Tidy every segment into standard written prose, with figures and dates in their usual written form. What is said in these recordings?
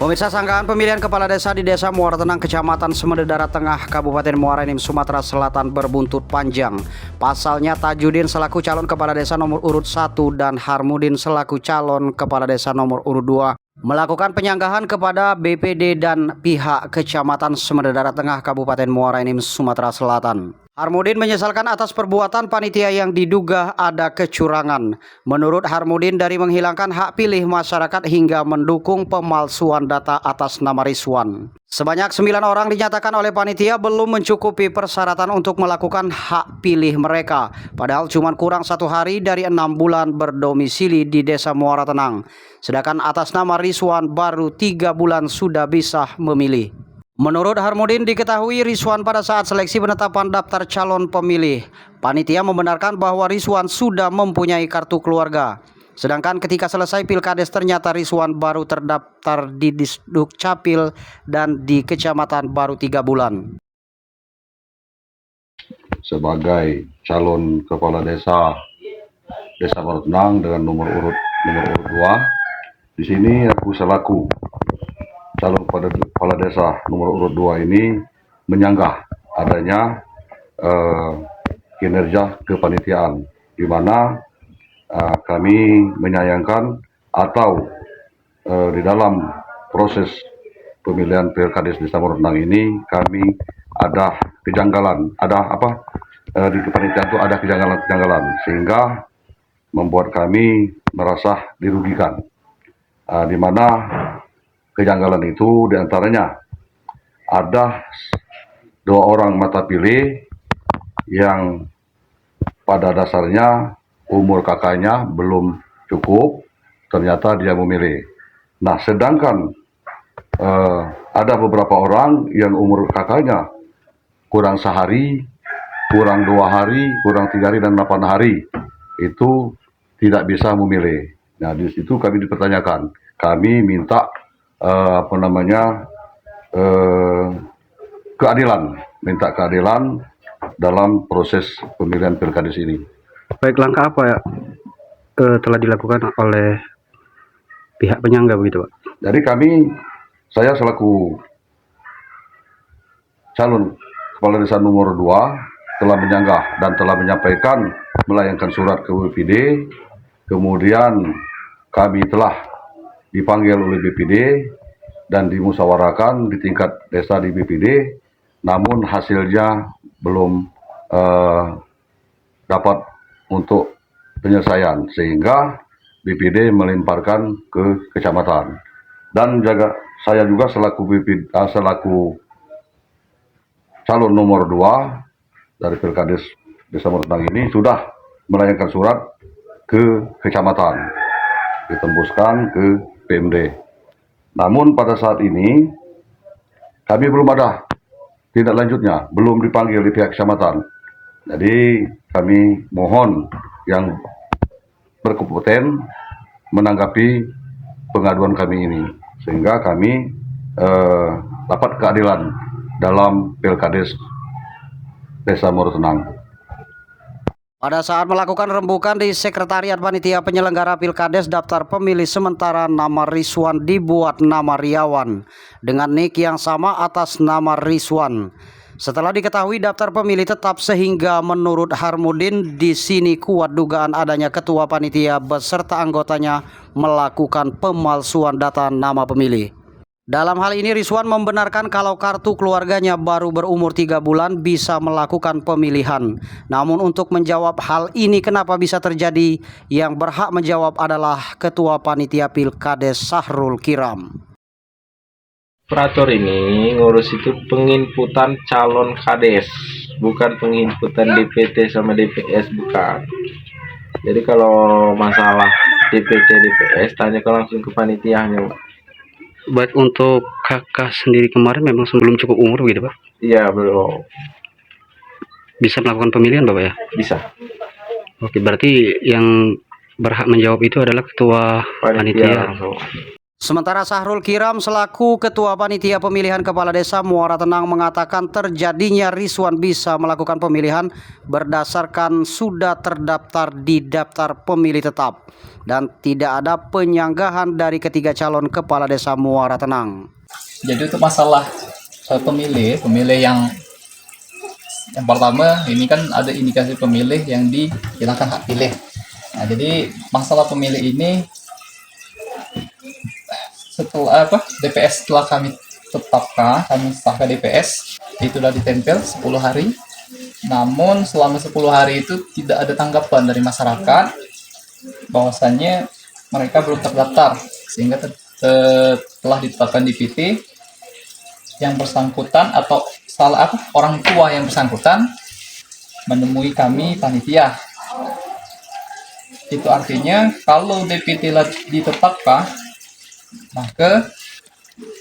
Pemirsa, sangkaan pemilihan kepala desa di Desa Muara Tenang, Kecamatan Semededara Tengah, Kabupaten Muara Enim, Sumatera Selatan berbuntut panjang. Pasalnya Tajudin selaku calon kepala desa nomor urut 1 dan Harmudin selaku calon kepala desa nomor urut 2 melakukan penyanggahan kepada BPD dan pihak Kecamatan Semededara Tengah, Kabupaten Muara Enim, Sumatera Selatan. Harmudin menyesalkan atas perbuatan panitia yang diduga ada kecurangan. Menurut Harmudin, dari menghilangkan hak pilih masyarakat hingga mendukung pemalsuan data atas nama Rizwan. Sebanyak 9 orang dinyatakan oleh panitia belum mencukupi persyaratan untuk melakukan hak pilih mereka. Padahal cuma kurang 1 hari dari 6 bulan berdomisili di Desa Muara Tenang. Sedangkan atas nama Rizwan baru 3 bulan sudah bisa memilih. Menurut Harmudin, diketahui Rizwan pada saat seleksi penetapan daftar calon pemilih, panitia membenarkan bahwa Rizwan sudah mempunyai kartu keluarga. Sedangkan ketika selesai Pilkades ternyata Rizwan baru terdaftar di Disdukcapil dan di kecamatan baru 3 bulan. Sebagai calon kepala desa Muara Tenang dengan nomor urut 2, di sini aku selaku calon kepala desa nomor urut 2 ini menyanggah adanya kinerja kepanitiaan, di mana kami menyayangkan atau di dalam proses pemilihan Pilkades Desa Muara Tenang ini kami ada kejanggalan, di kepanitiaan itu ada kejanggalan sehingga membuat kami merasa dirugikan, di mana kejanggalan itu diantaranya ada 2 orang mata pilih yang pada dasarnya umur kakaknya belum cukup, ternyata dia memilih. Nah, sedangkan ada beberapa orang yang umur kakaknya kurang sehari, kurang 2 hari, kurang 3 hari dan 8 hari itu tidak bisa memilih. Nah, di situ kami dipertanyakan. Kami minta keadilan dalam proses pemilihan Pilkades ini. Baik, langkah apa ya telah dilakukan oleh pihak penyangga begitu, Pak? Jadi saya selaku calon kepala desa nomor 2 telah menyanggah dan telah menyampaikan melayangkan surat ke BPD, kemudian kami telah dipanggil oleh BPD dan dimusyawarahkan di tingkat desa di BPD, namun hasilnya belum dapat untuk penyelesaian, sehingga BPD melemparkan ke kecamatan. Dan saya juga selaku calon nomor 2 dari Pilkades Desa Muara Tenang ini sudah melayangkan surat ke kecamatan, ditembuskan ke PMD. Namun pada saat ini kami belum ada tindak lanjutnya, belum dipanggil di pihak kecamatan. Jadi kami mohon yang berkompeten menanggapi pengaduan kami ini, sehingga kami dapat keadilan dalam Pilkades Desa Muara Tenang. Pada saat melakukan rembukan di Sekretariat Panitia Penyelenggara Pilkades, daftar pemilih sementara nama Rizwan dibuat nama Riawan dengan nik yang sama atas nama Rizwan. Setelah diketahui daftar pemilih tetap, sehingga menurut Harmudin di sini kuat dugaan adanya ketua panitia beserta anggotanya melakukan pemalsuan data nama pemilih. Dalam hal ini Rizwan membenarkan kalau kartu keluarganya baru berumur 3 bulan bisa melakukan pemilihan. Namun untuk menjawab hal ini kenapa bisa terjadi, yang berhak menjawab adalah Ketua Panitia Pilkades Sahrul Kiram. Operator ini ngurus itu penginputan calon kades, bukan penginputan DPT sama DPS, bukan. Jadi kalau masalah DPT DPS tanya langsung ke panitianya, Pak. Baik, untuk kakak sendiri kemarin memang belum cukup umur begitu, Pak? Iya, belum. Bisa melakukan pemilihan, Bapak ya? Bisa. Oke, berarti yang berhak menjawab itu adalah ketua panitia. Sementara Sahrul Kiram selaku Ketua Panitia Pemilihan Kepala Desa Muara Tenang mengatakan terjadinya Rizwan bisa melakukan pemilihan berdasarkan sudah terdaftar di daftar pemilih tetap dan tidak ada penyanggahan dari ketiga calon Kepala Desa Muara Tenang. Jadi untuk masalah pemilih yang pertama ini kan ada indikasi pemilih yang dihilangkan hak pilih. Nah, jadi masalah pemilih ini setelah DPS telah kami tetapkan, kami sahkan DPS itu sudah ditempel 10 hari. Namun selama 10 hari itu tidak ada tanggapan dari masyarakat bahwasannya mereka belum terdaftar, sehingga telah ditetapkan DPT yang bersangkutan atau orang tua yang bersangkutan menemui kami panitia. Itu artinya kalau DPT ditetapkan, maka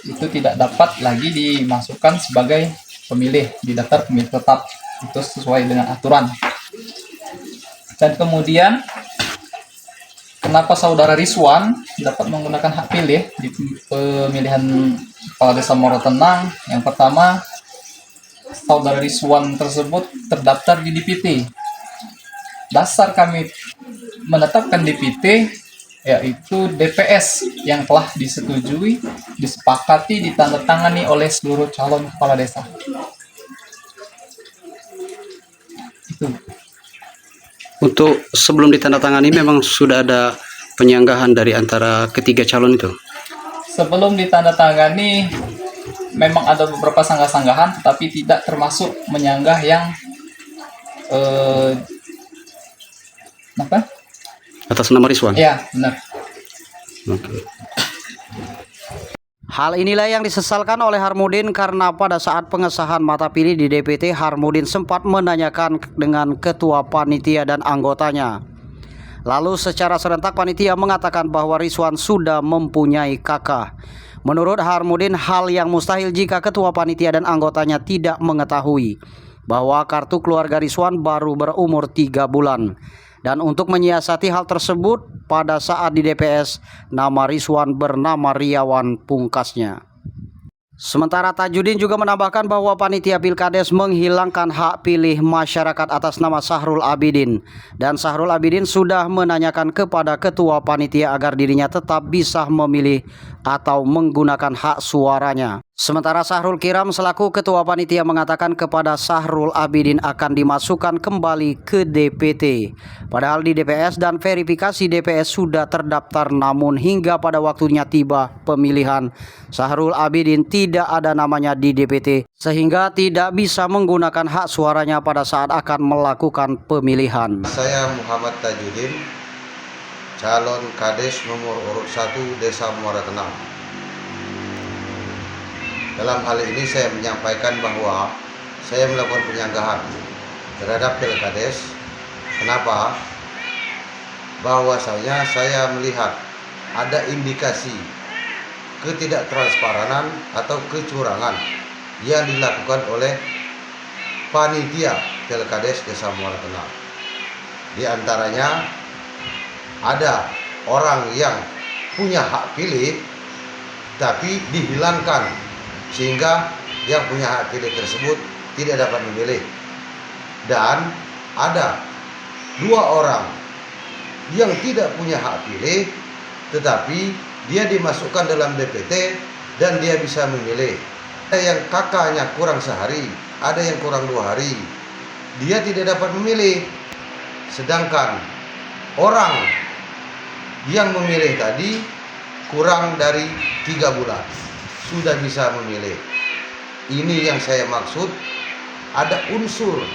itu tidak dapat lagi dimasukkan sebagai pemilih di daftar pemilih tetap. Itu sesuai dengan aturan. Dan kemudian kenapa saudara Rizwan dapat menggunakan hak pilih di pemilihan Kepala Desa Muara Tenang? Yang pertama, saudara Rizwan tersebut terdaftar di DPT. Dasar kami menetapkan DPT yaitu DPS yang telah disetujui, disepakati, ditandatangani oleh seluruh calon kepala desa. Itu. Untuk sebelum ditandatangani memang sudah ada penyanggahan dari antara ketiga calon itu. Sebelum ditandatangani memang ada beberapa sanggah-sanggahan, tetapi tidak termasuk menyanggah yang Atas nama Rizwan. Ya, benar. Oke. Hal inilah yang disesalkan oleh Harmudin karena pada saat pengesahan mata pilih di DPT, Harmudin sempat menanyakan dengan ketua panitia dan anggotanya. Lalu secara serentak panitia mengatakan bahwa Rizwan sudah mempunyai kakak. Menurut Harmudin, hal yang mustahil jika ketua panitia dan anggotanya tidak mengetahui bahwa kartu keluarga Rizwan baru berumur 3 bulan. Dan untuk menyiasati hal tersebut, pada saat di DPS, nama Rizwan bernama Riawan pungkasnya. Sementara Tajudin juga menambahkan bahwa panitia Pilkades menghilangkan hak pilih masyarakat atas nama Sahrul Abidin. Dan Sahrul Abidin sudah menanyakan kepada ketua panitia agar dirinya tetap bisa memilih atau menggunakan hak suaranya. Sementara Sahrul Kiram selaku ketua panitia mengatakan kepada Sahrul Abidin akan dimasukkan kembali ke DPT. Padahal di DPS dan verifikasi DPS sudah terdaftar, namun hingga pada waktunya tiba pemilihan, Sahrul Abidin tidak ada namanya di DPT sehingga tidak bisa menggunakan hak suaranya pada saat akan melakukan pemilihan. Saya Muhammad Tajudin, calon Kades nomor urut 1 Desa Muara Tenang. Dalam hal ini saya menyampaikan bahwa saya melakukan penyanggahan terhadap Pilkades. Kenapa? Bahwasanya saya melihat ada indikasi ketidaktransparan atau kecurangan yang dilakukan oleh panitia Pilkades Desa Muara Tenang. Di antaranya ada orang yang punya hak pilih tapi dihilangkan sehingga yang punya hak pilih tersebut tidak dapat memilih. Dan ada 2 orang yang tidak punya hak pilih tetapi dia dimasukkan dalam DPT dan dia bisa memilih. Ada yang kakaknya kurang sehari, ada yang kurang 2 hari, dia tidak dapat memilih. Sedangkan orang yang memilih tadi kurang dari 3 bulan sudah bisa memilih. Ini yang saya maksud, ada unsur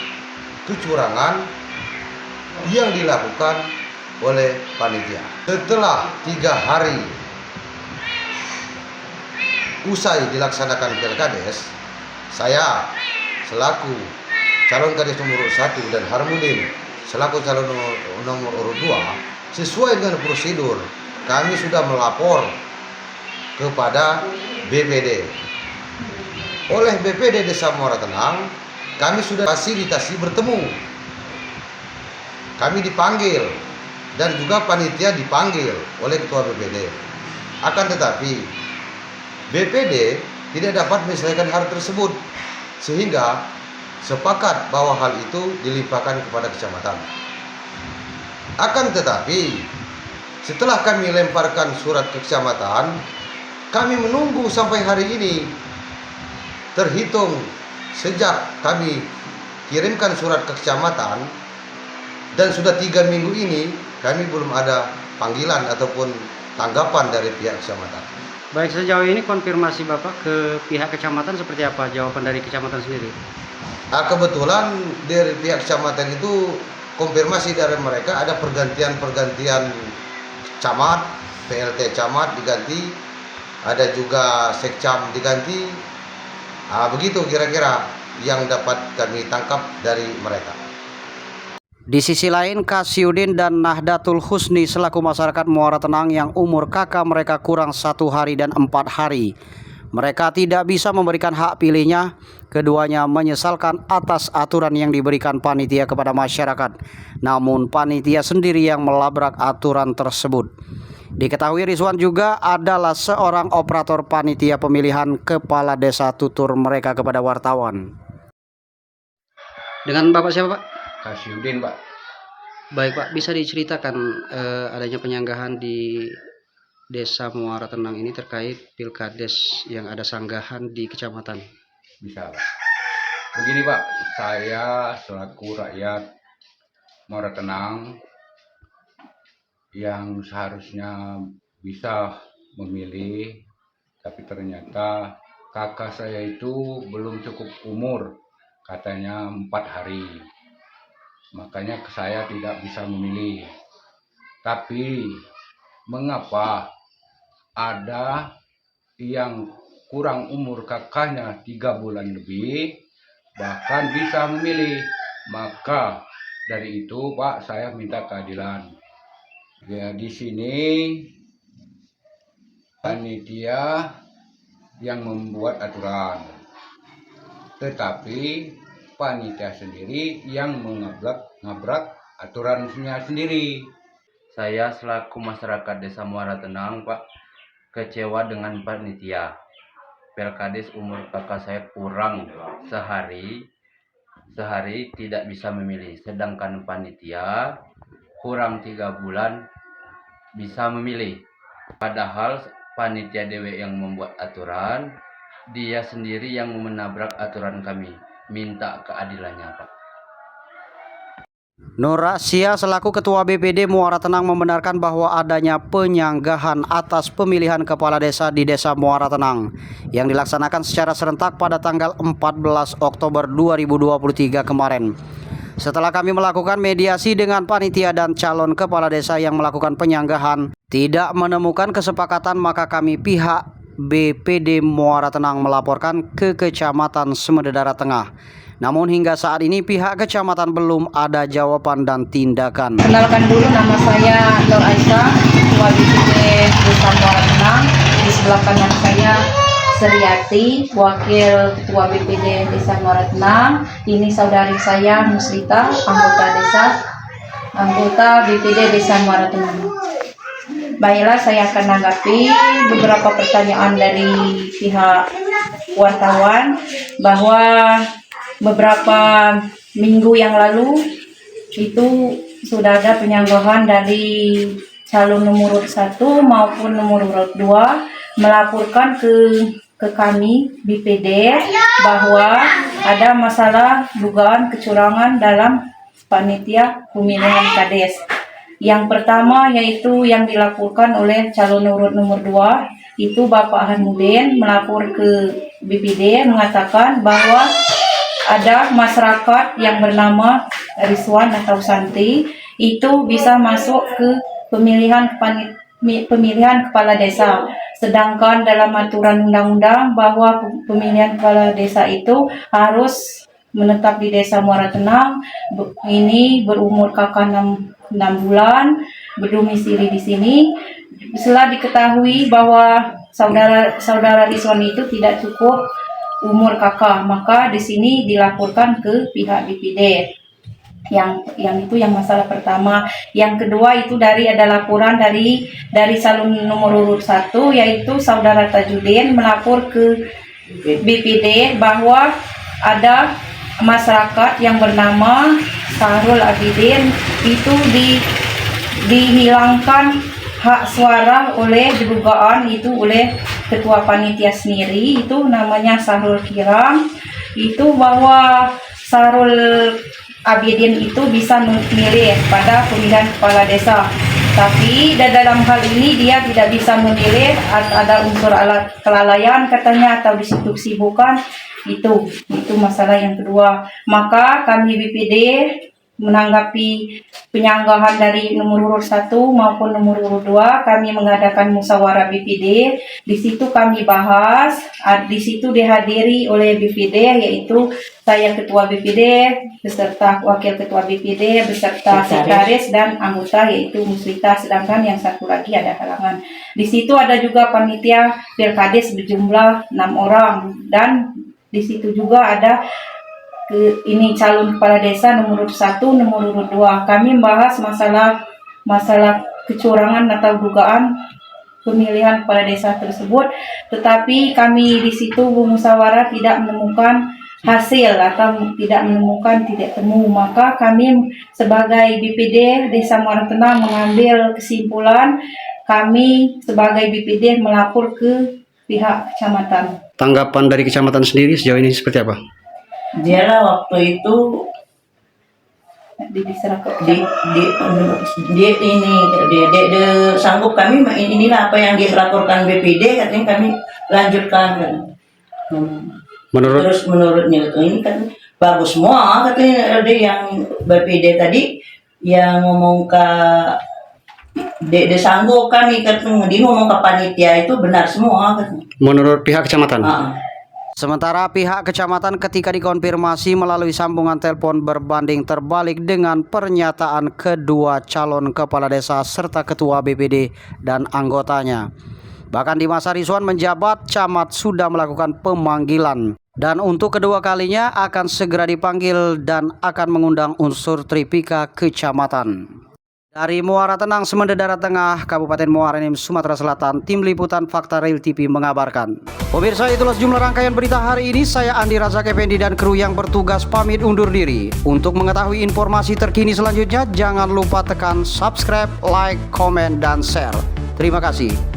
kecurangan yang dilakukan oleh panitia. Setelah 3 hari usai dilaksanakan Pilkades, saya selaku calon Kades nomor urut 1 dan Harmudin selaku calon nomor urut 2, sesuai dengan prosedur kami sudah melapor kepada BPD. Oleh BPD Desa Muara Tenang, kami sudah fasilitasi bertemu. Kami dipanggil dan juga panitia dipanggil oleh ketua BPD. Akan tetapi BPD tidak dapat menyelesaikan hal tersebut, sehingga sepakat bahwa hal itu dilimpahkan kepada kecamatan. Akan tetapi setelah kami lemparkan surat ke kecamatan, kami menunggu sampai hari ini. Terhitung sejak kami kirimkan surat ke kecamatan dan sudah 3 minggu ini kami belum ada panggilan ataupun tanggapan dari pihak kecamatan. Baik, sejauh ini konfirmasi Bapak ke pihak kecamatan seperti apa? Jawaban dari kecamatan sendiri? Kebetulan dari pihak kecamatan itu konfirmasi dari mereka ada pergantian camat, PLT camat diganti, ada juga sekcam diganti. Begitu kira-kira yang dapat kami tangkap dari mereka. Di sisi lain, Kasyudin dan Nahdlatul Husni selaku masyarakat Muara Tenang yang umur kakak mereka kurang 1 hari dan 4 hari. Mereka tidak bisa memberikan hak pilihnya. Keduanya menyesalkan atas aturan yang diberikan panitia kepada masyarakat. Namun panitia sendiri yang melabrak aturan tersebut. Diketahui Rizwan juga adalah seorang operator panitia pemilihan kepala desa, tutur mereka kepada wartawan. Dengan Bapak siapa Pak? Kasyudin, Pak. Baik Pak, bisa diceritakan adanya penyanggahan di Desa Muara Tenang ini terkait Pilkades yang ada sanggahan di kecamatan? Bisa, Pak. Begini, Pak, saya selaku rakyat Muara Tenang yang seharusnya bisa memilih, tapi ternyata kakak saya itu belum cukup umur, katanya 4 hari. Makanya saya tidak bisa memilih. Tapi mengapa ada yang kurang umur kakaknya 3 bulan lebih bahkan bisa memilih? Maka dari itu Pak, saya minta keadilan. Ya, di sini panitia yang membuat aturan, tetapi panitia sendiri yang mengabrak aturannya sendiri. Saya selaku masyarakat Desa Muara Tenang, Pak, kecewa dengan panitia. Pilkades umur kakak saya kurang sehari tidak bisa memilih. Sedangkan panitia kurang 3 bulan bisa memilih. Padahal panitia dewe yang membuat aturan, dia sendiri yang menabrak aturan kami. Minta keadilannya, Pak. Nur Rasya selaku Ketua BPD Muara Tenang membenarkan bahwa adanya penyanggahan atas pemilihan kepala desa di Desa Muara Tenang yang dilaksanakan secara serentak pada tanggal 14 Oktober 2023 kemarin. Setelah kami melakukan mediasi dengan panitia dan calon kepala desa yang melakukan penyanggahan tidak menemukan kesepakatan, maka kami pihak BPD Muara Tenang melaporkan ke Kecamatan Semededara Tengah. Namun hingga saat ini pihak kecamatan belum ada jawaban dan tindakan. Kenalkan dulu, nama saya Nur Aisyah, Ketua BPD Desa Muara Tenang. Di sebelah kanan saya Seriati, Wakil Ketua BPD Desa Muara Tenang. Ini saudari saya Muslita, anggota BPD Desa Muara Tenang. Baiklah, saya akan menanggapi beberapa pertanyaan dari pihak wartawan bahwa beberapa minggu yang lalu itu sudah ada penyanggahan dari calon nomor urut 1 maupun nomor urut 2 melaporkan ke kami BPD bahwa ada masalah dugaan kecurangan dalam panitia pemilihan kades. Yang pertama yaitu yang dilaporkan oleh calon urut nomor 2 itu Bapak Hanudin melapor ke BPD mengatakan bahwa ada masyarakat yang bernama Rizwan atau Santi itu bisa masuk ke pemilihan kepala desa. Sedangkan dalam aturan undang-undang bahwa pemilihan kepala desa itu harus menetap di Desa Muara Tenang, ini berumur kakak 6 bulan, berdomisili di sini. Setelah diketahui bahwa saudara Rizwan itu tidak cukup umur kakak, maka di sini dilaporkan ke pihak BPD. Yang itu yang masalah pertama. Yang kedua itu ada laporan dari salon nomor urut 1, yaitu saudara Tajudin melapor ke BPD bahwa ada masyarakat yang bernama Sahrul Abidin itu dihilangkan hak suara oleh dugaan itu oleh ketua panitia sendiri, itu namanya Sahrul Kiram, itu bahwa Sahrul Abidin itu bisa memilih pada pemilihan kepala desa, tapi dalam hal ini dia tidak bisa memilih, ada unsur alat kelalaian katanya atau disibuk-sibukan. Itu masalah yang kedua. Maka kami BPD menanggapi penyanggahan dari nomor urut 1 maupun nomor urut 2, kami mengadakan musyawarah BPD. Di situ kami bahas, di situ dihadiri oleh BPD, yaitu saya ketua BPD beserta wakil ketua BPD beserta sekretaris dan anggota yaitu Musrita, sedangkan yang satu lagi ada halangan. Di situ ada juga panitia Pilkades berjumlah 6 orang, dan di situ juga ada calon kepala desa nomor urut 1, nomor urut 2. Kami membahas masalah kecurangan atau dugaan pemilihan kepala desa tersebut, tetapi kami di situ bermusyawarah tidak menemukan hasil atau tidak menemukan titik temu. Maka kami sebagai BPD Desa Muara Tenang mengambil kesimpulan, kami sebagai BPD melapor ke pihak kecamatan. Tanggapan dari kecamatan sendiri sejauh ini seperti apa? Dialah waktu itu dia sanggup kami inilah apa yang dilaporkan BPD, katanya kami lanjutkan kan. Menurutnya ini kan bagus semua, katanya ada yang BPD tadi yang ngomong ke dia sanggup kami, katanya dia ngomong ke panitia itu benar semua katanya. Menurut pihak kecamatan. Sementara pihak kecamatan ketika dikonfirmasi melalui sambungan telepon berbanding terbalik dengan pernyataan kedua calon kepala desa serta ketua BPD dan anggotanya. Bahkan di masa Rizwan menjabat, camat sudah melakukan pemanggilan. Dan untuk kedua kalinya akan segera dipanggil dan akan mengundang unsur Tripika kecamatan. Dari Muara Tenang, Semende Darat Tengah, Kabupaten Muara Enim, Sumatera Selatan, Tim Liputan Fakta Real TV mengabarkan. Pemirsa, itulah sejumlah rangkaian berita hari ini. Saya Andi Razak Effendi dan kru yang bertugas pamit undur diri. Untuk mengetahui informasi terkini selanjutnya, jangan lupa tekan subscribe, like, komen, dan share. Terima kasih.